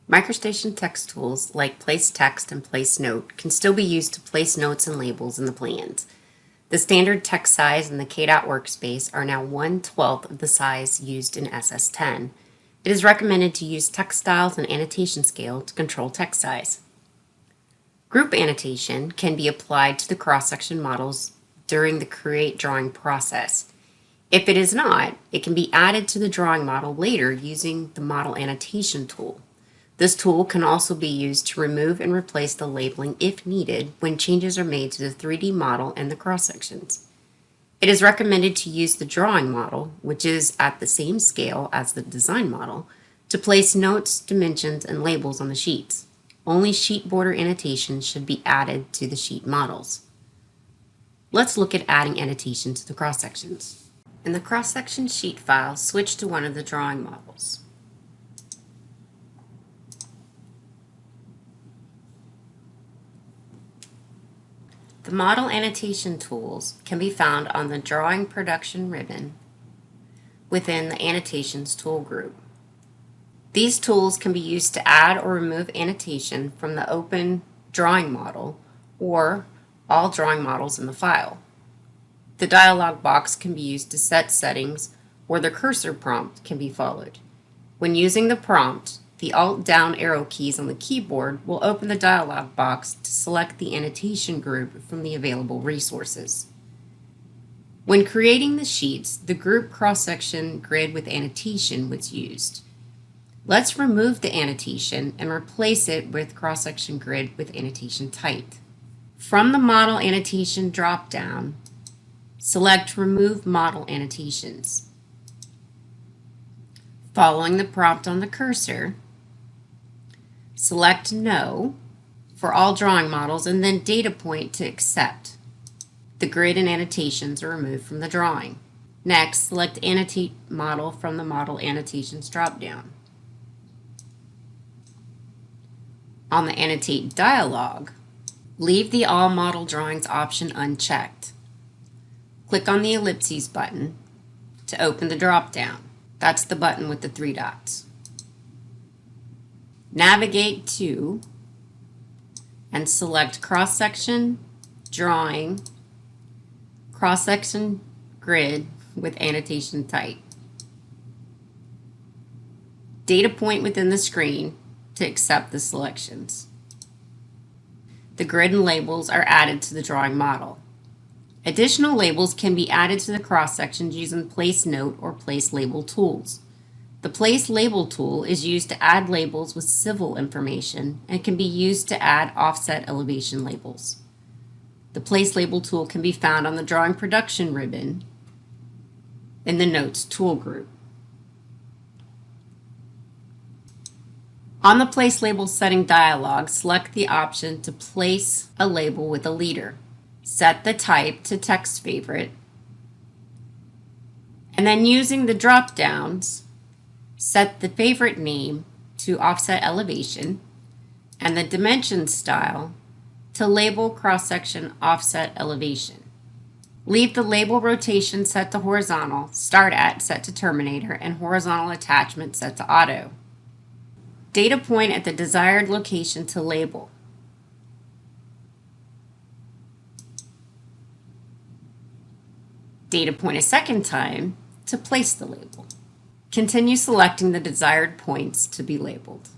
MicroStation text tools like Place Text and Place Note can still be used to place notes and labels in the plans. The standard text size in the KDOT workspace are now 1/12 of the size used in SS10. It is recommended to use text styles and annotation scale to control text size. Group annotation can be applied to the cross-section models during the create drawing process. If it is not, it can be added to the drawing model later using the Model Annotation tool. This tool can also be used to remove and replace the labeling if needed when changes are made to the 3D model and the cross-sections. It is recommended to use the drawing model, which is at the same scale as the design model, to place notes, dimensions, and labels on the sheets. Only sheet border annotations should be added to the sheet models. Let's look at adding annotation to the cross-sections. In the cross-section sheet file, switch to one of the drawing models. The Model Annotation tools can be found on the Drawing Production ribbon within the Annotations tool group. These tools can be used to add or remove annotation from the open drawing model or all drawing models in the file. The dialog box can be used to set settings, or the cursor prompt can be followed. When using the prompt, the Alt-down arrow keys on the keyboard will open the dialog box to select the annotation group from the available resources. When creating the sheets, the group cross-section grid with annotation was used. Let's remove the annotation and replace it with cross-section grid with annotation type. From the Model Annotation drop-down, select Remove Model Annotations. Following the prompt on the cursor, select No for all drawing models and then data point to accept. The grid and annotations are removed from the drawing. Next, select Annotate Model from the Model Annotations drop-down. On the Annotate dialog, leave the All Model Drawings option unchecked. Click on the ellipses button to open the drop-down. That's the button with the 3 dots. Navigate to and select Cross-Section, Drawing, Cross-Section Grid with Annotation Type. Data point within the screen to accept the selections. The grid and labels are added to the drawing model. Additional labels can be added to the cross-sections using Place Note or Place Label tools. The Place Label tool is used to add labels with civil information and can be used to add offset elevation labels. The Place Label tool can be found on the Drawing Production ribbon in the Notes tool group. On the Place Label setting dialog, select the option to place a label with a leader. Set the type to text favorite, and then using the drop-downs, set the favorite name to offset elevation and the dimension style to label cross-section offset elevation. Leave the label rotation set to horizontal, start at set to terminator, and horizontal attachment set to auto. Data point at the desired location to label. Data point a second time to place the label. Continue selecting the desired points to be labeled.